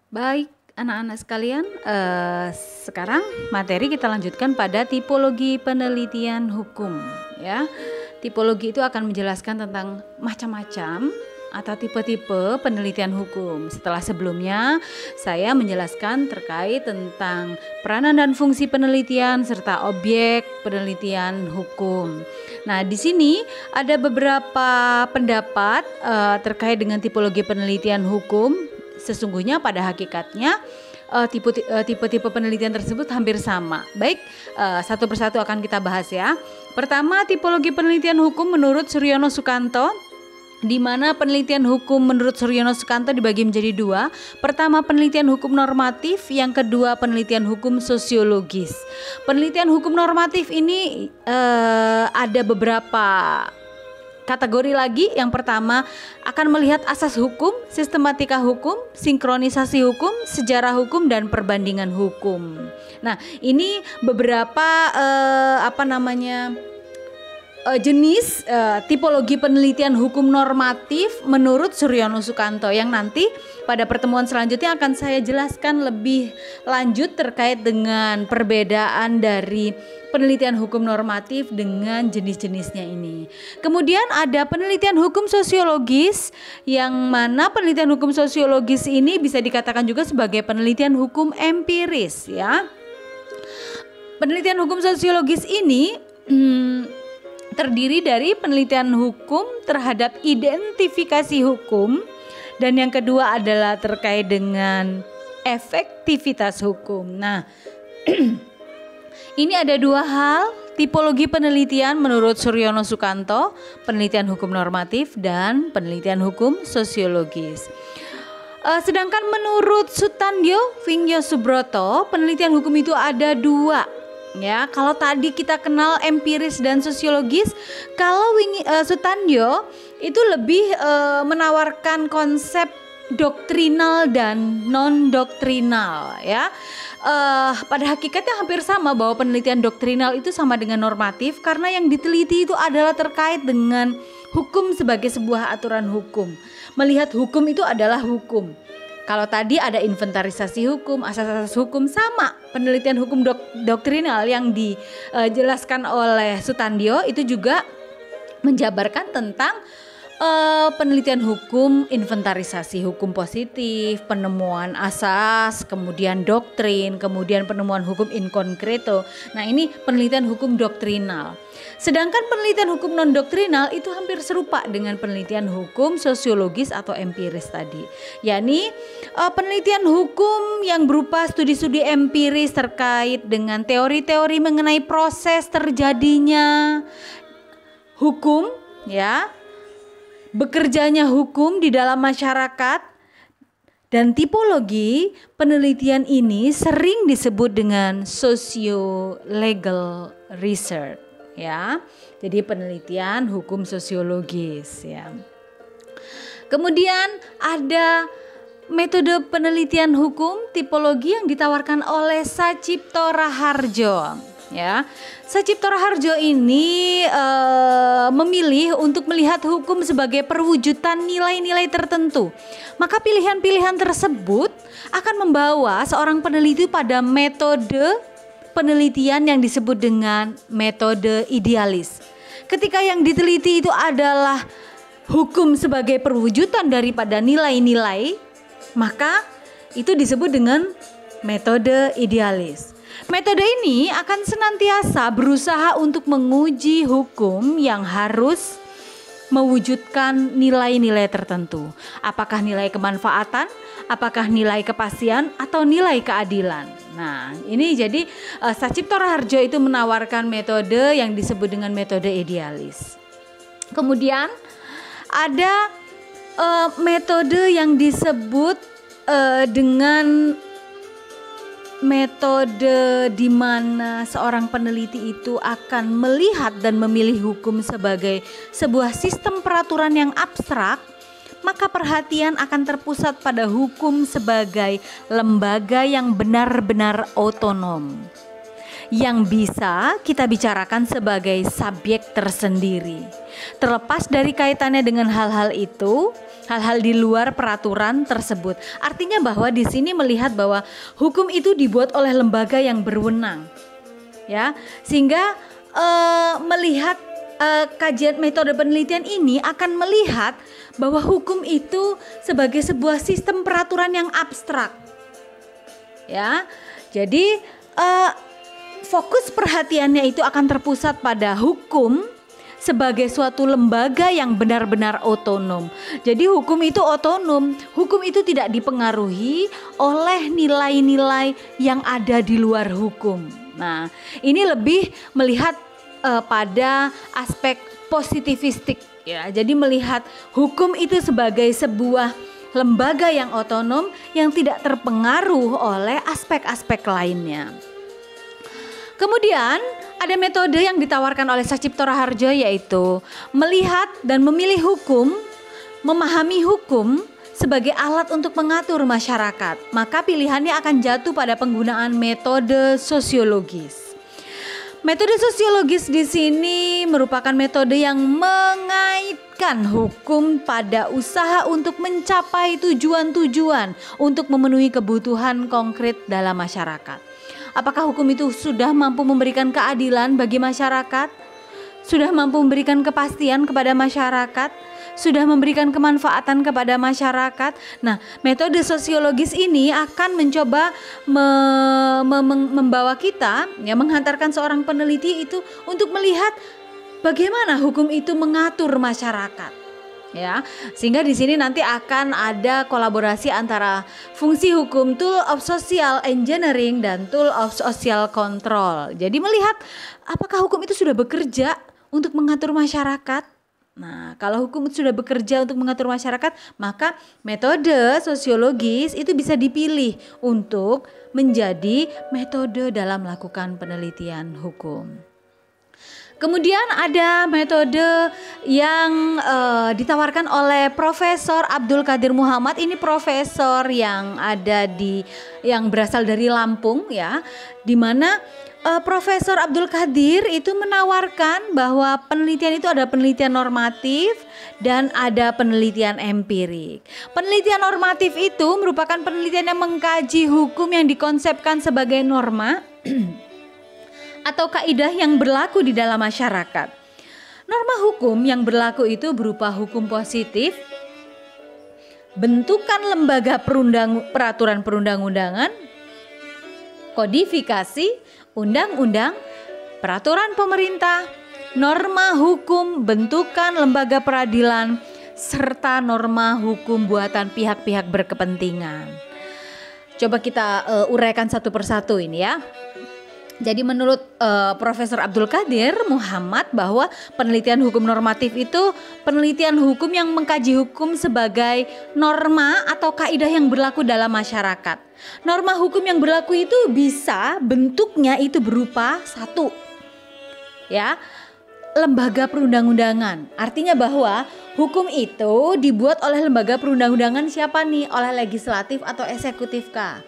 Baik, anak-anak sekalian, sekarang materi kita lanjutkan pada tipologi penelitian hukum, ya. Tipologi itu akan menjelaskan tentang macam-macam atau tipe-tipe penelitian hukum. Setelah sebelumnya saya menjelaskan terkait tentang peranan dan fungsi penelitian serta objek penelitian hukum. Nah, di sini ada beberapa pendapat terkait dengan tipologi penelitian hukum. Sesungguhnya pada hakikatnya tipe-tipe penelitian tersebut hampir sama. Baik, satu persatu akan kita bahas ya. Pertama, tipologi penelitian hukum menurut Suryono Sukanto, di mana penelitian hukum menurut Suryono Sukanto dibagi menjadi dua. Pertama, penelitian hukum normatif, yang kedua penelitian hukum sosiologis. Penelitian hukum normatif ini ada beberapa kategori lagi. Yang pertama akan melihat asas hukum, sistematika hukum, sinkronisasi hukum, sejarah hukum, dan perbandingan hukum. Nah, ini beberapa jenis tipologi penelitian hukum normatif menurut Suryono Sukanto, yang nanti pada pertemuan selanjutnya akan saya jelaskan lebih lanjut terkait dengan perbedaan dari penelitian hukum normatif dengan jenis-jenisnya ini. Kemudian ada penelitian hukum sosiologis, yang mana penelitian hukum sosiologis ini bisa dikatakan juga sebagai penelitian hukum empiris, ya. Penelitian hukum sosiologis ini terdiri dari penelitian hukum terhadap identifikasi hukum, dan yang kedua adalah terkait dengan efektivitas hukum. Nah, ini ada dua hal tipologi penelitian menurut Suryono Sukanto, penelitian hukum normatif dan penelitian hukum sosiologis. Sedangkan menurut Sutandyo Vingyo Subroto, penelitian hukum itu ada dua. Ya, kalau tadi kita kenal empiris dan sosiologis, kalau Sutandyo itu lebih menawarkan konsep doktrinal dan non doktrinal, ya. Pada hakikatnya hampir sama, bahwa penelitian doktrinal itu sama dengan normatif, karena yang diteliti itu adalah terkait dengan hukum sebagai sebuah aturan hukum. Melihat hukum itu adalah hukum. Kalau tadi ada inventarisasi hukum, asas-asas hukum, sama penelitian hukum doktrinal yang dijelaskan oleh Sutandyo itu juga menjabarkan tentang penelitian hukum inventarisasi hukum positif, penemuan asas, kemudian doktrin, kemudian penemuan hukum in concreto. Nah, ini penelitian hukum doktrinal. Sedangkan penelitian hukum non doktrinal itu hampir serupa dengan penelitian hukum sosiologis atau empiris tadi, yakni penelitian hukum yang berupa studi-studi empiris terkait dengan teori-teori mengenai proses terjadinya hukum, ya, bekerjanya hukum di dalam masyarakat. Dan tipologi penelitian ini sering disebut dengan socio-legal research, ya. Jadi penelitian hukum sosiologis, ya. Kemudian ada metode penelitian hukum tipologi yang ditawarkan oleh Sacipto Raharjo, ya. Sacipto Raharjo ini memilih untuk melihat hukum sebagai perwujudan nilai-nilai tertentu. Maka pilihan-pilihan tersebut akan membawa seorang peneliti pada metode penelitian yang disebut dengan metode idealis. Ketika yang diteliti itu adalah hukum sebagai perwujudan daripada nilai-nilai, maka itu disebut dengan metode idealis. Metode ini akan senantiasa berusaha untuk menguji hukum yang harus mewujudkan nilai-nilai tertentu. Apakah nilai kemanfaatan, apakah nilai kepastian, atau nilai keadilan. Nah, ini jadi Sacipto Raharjo itu menawarkan metode yang disebut dengan metode idealis. Kemudian ada metode yang disebut dengan metode di mana seorang peneliti itu akan melihat dan memilih hukum sebagai sebuah sistem peraturan yang abstrak, maka perhatian akan terpusat pada hukum sebagai lembaga yang benar-benar otonom. yang bisa kita bicarakan sebagai subjek tersendiri. Terlepas dari kaitannya dengan hal-hal itu, hal-hal di luar peraturan tersebut. Artinya bahwa di sini melihat bahwa hukum itu dibuat oleh lembaga yang berwenang. Ya, sehingga melihat kajian metode penelitian ini akan melihat bahwa hukum itu sebagai sebuah sistem peraturan yang abstrak. Ya, jadi fokus perhatiannya itu akan terpusat pada hukum sebagai suatu lembaga yang benar-benar otonom. Jadi hukum itu otonom, hukum itu tidak dipengaruhi oleh nilai-nilai yang ada di luar hukum. Nah, ini lebih melihat pada aspek positivistik ya. Jadi melihat hukum itu sebagai sebuah lembaga yang otonom yang tidak terpengaruh oleh aspek-aspek lainnya. Kemudian ada metode yang ditawarkan oleh Sacipto Raharjo, yaitu melihat dan memilih hukum, memahami hukum sebagai alat untuk mengatur masyarakat. Maka pilihannya akan jatuh pada penggunaan metode sosiologis. Metode sosiologis di sini merupakan metode yang mengaitkan hukum pada usaha untuk mencapai tujuan-tujuan untuk memenuhi kebutuhan konkret dalam masyarakat. Apakah hukum itu sudah mampu memberikan keadilan bagi masyarakat? Sudah mampu memberikan kepastian kepada masyarakat? Sudah memberikan kemanfaatan kepada masyarakat? Nah, metode sosiologis ini akan mencoba membawa kita, ya, menghantarkan seorang peneliti itu untuk melihat bagaimana hukum itu mengatur masyarakat. Ya, sehingga di sini nanti akan ada kolaborasi antara fungsi hukum, tool of social engineering, dan tool of social control. Jadi melihat apakah hukum itu sudah bekerja untuk mengatur masyarakat. Nah, kalau hukum sudah bekerja untuk mengatur masyarakat, maka metode sosiologis itu bisa dipilih untuk menjadi metode dalam melakukan penelitian hukum. Kemudian ada metode yang ditawarkan oleh Profesor Abdul Qadir Muhammad. Ini profesor yang yang berasal dari Lampung, ya, di mana Profesor Abdul Qadir itu menawarkan bahwa penelitian itu ada penelitian normatif dan ada penelitian empirik. Penelitian normatif itu merupakan penelitian yang mengkaji hukum yang dikonsepkan sebagai norma atau kaidah yang berlaku di dalam masyarakat. Norma hukum yang berlaku itu berupa hukum positif, bentukan lembaga peraturan perundang-undangan, kodifikasi, undang-undang, peraturan pemerintah, norma hukum, bentukan lembaga peradilan, serta norma hukum buatan pihak-pihak berkepentingan. Coba kita uraikan satu persatu ini, ya. Jadi menurut Profesor Abdul Qadir Muhammad bahwa penelitian hukum normatif itu penelitian hukum yang mengkaji hukum sebagai norma atau kaidah yang berlaku dalam masyarakat. Norma hukum yang berlaku itu bisa bentuknya itu berupa satu, ya, lembaga perundang-undangan. Artinya bahwa hukum itu dibuat oleh lembaga perundang-undangan siapa nih? Oleh legislatif atau eksekutif kah?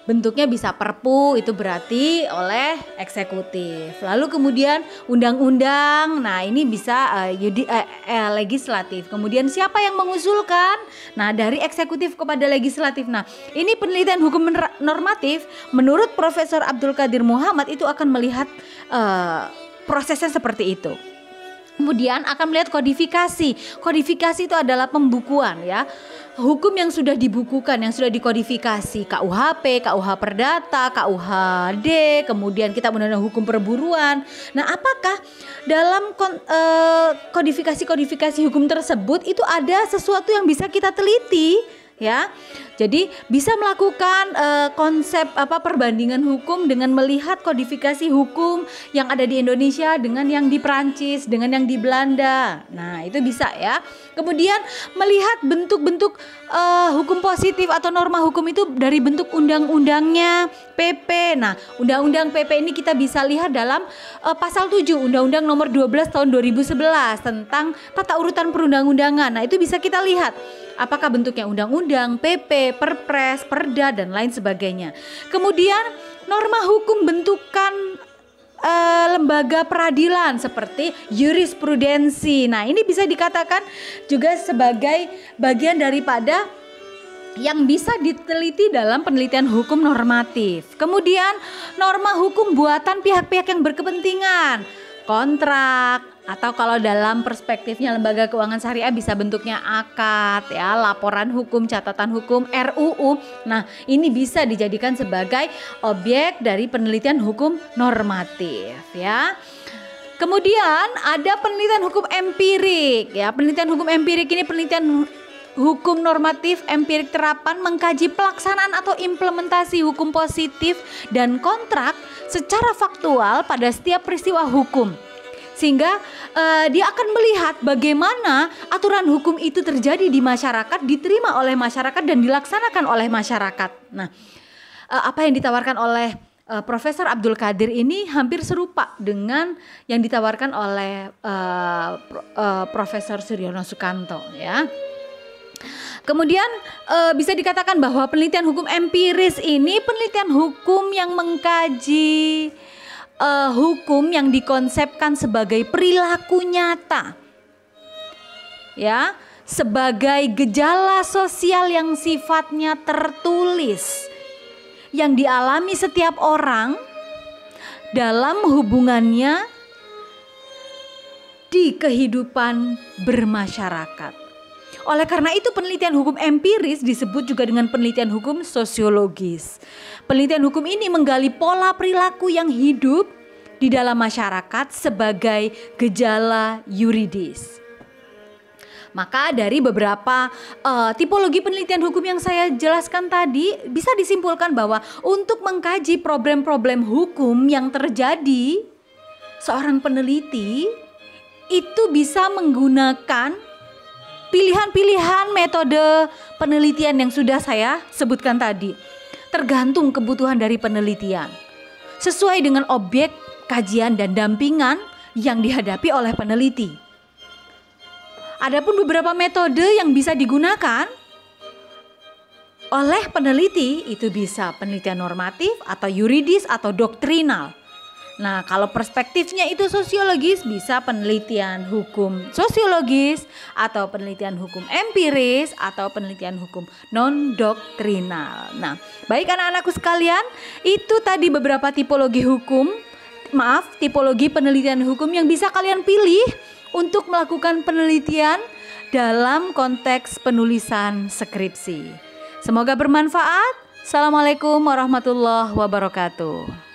Bentuknya bisa perpu, itu berarti oleh eksekutif. Lalu kemudian undang-undang, nah ini bisa legislatif. Kemudian siapa yang mengusulkan? Nah, dari eksekutif kepada legislatif. Nah, ini penelitian hukum normatif menurut Profesor Abdul Qadir Muhammad itu akan melihat prosesnya seperti itu. Kemudian akan melihat kodifikasi. Kodifikasi itu adalah pembukuan, ya. Hukum yang sudah dibukukan, yang sudah dikodifikasi, KUHP, KUH Perdata, KUHD, kemudian Kitab Undang-Undang Hukum Perburuan. Nah, apakah dalam kodifikasi hukum tersebut itu ada sesuatu yang bisa kita teliti, ya? Jadi bisa melakukan konsep perbandingan hukum dengan melihat kodifikasi hukum yang ada di Indonesia dengan yang di Perancis, dengan yang di Belanda. Nah, itu bisa, ya. Kemudian melihat bentuk-bentuk hukum positif atau norma hukum itu dari bentuk undang-undangnya, PP. Nah, undang-undang PP ini kita bisa lihat dalam pasal 7 Undang-Undang Nomor 12 Tahun 2011 tentang tata urutan perundang-undangan. Nah, itu bisa kita lihat apakah bentuknya undang-undang, PP, Perpres, Perda dan lain sebagainya. Kemudian norma hukum bentukan lembaga peradilan seperti jurisprudensi. Nah, ini bisa dikatakan juga sebagai bagian daripada yang bisa diteliti dalam penelitian hukum normatif. Kemudian norma hukum buatan pihak-pihak yang berkepentingan, kontrak, atau kalau dalam perspektifnya lembaga keuangan syariah bisa bentuknya akad, ya, laporan hukum, catatan hukum, RUU. Nah, ini bisa dijadikan sebagai objek dari penelitian hukum normatif, ya. Kemudian ada penelitian hukum empirik, ya. Penelitian hukum empirik ini penelitian hukum normatif empirik terapan mengkaji pelaksanaan atau implementasi hukum positif dan kontrak secara faktual pada setiap peristiwa hukum. Sehingga dia akan melihat bagaimana aturan hukum itu terjadi di masyarakat, diterima oleh masyarakat dan dilaksanakan oleh masyarakat. Nah, apa yang ditawarkan oleh Profesor Abdul Qadir ini hampir serupa dengan yang ditawarkan oleh Profesor Suryono Sukanto, ya. Kemudian bisa dikatakan bahwa penelitian hukum empiris ini penelitian hukum yang mengkaji hukum yang dikonsepkan sebagai perilaku nyata, ya, sebagai gejala sosial yang sifatnya tertulis yang dialami setiap orang dalam hubungannya di kehidupan bermasyarakat. Oleh karena itu penelitian hukum empiris disebut juga dengan penelitian hukum sosiologis. Penelitian hukum ini menggali pola perilaku yang hidup di dalam masyarakat sebagai gejala yuridis. Maka dari beberapa tipologi penelitian hukum yang saya jelaskan tadi bisa disimpulkan bahwa untuk mengkaji problem-problem hukum yang terjadi, seorang peneliti itu bisa menggunakan pilihan-pilihan metode penelitian yang sudah saya sebutkan tadi. Tergantung kebutuhan dari penelitian, sesuai dengan objek kajian dan dampingan yang dihadapi oleh peneliti. Adapun beberapa metode yang bisa digunakan oleh peneliti itu bisa penelitian normatif atau yuridis atau doktrinal. Nah, kalau perspektifnya itu sosiologis bisa penelitian hukum sosiologis atau penelitian hukum empiris atau penelitian hukum non-doktrinal. Nah, baik anak-anakku sekalian, itu tadi beberapa tipologi tipologi penelitian hukum yang bisa kalian pilih untuk melakukan penelitian dalam konteks penulisan skripsi. Semoga bermanfaat. Assalamualaikum warahmatullahi wabarakatuh.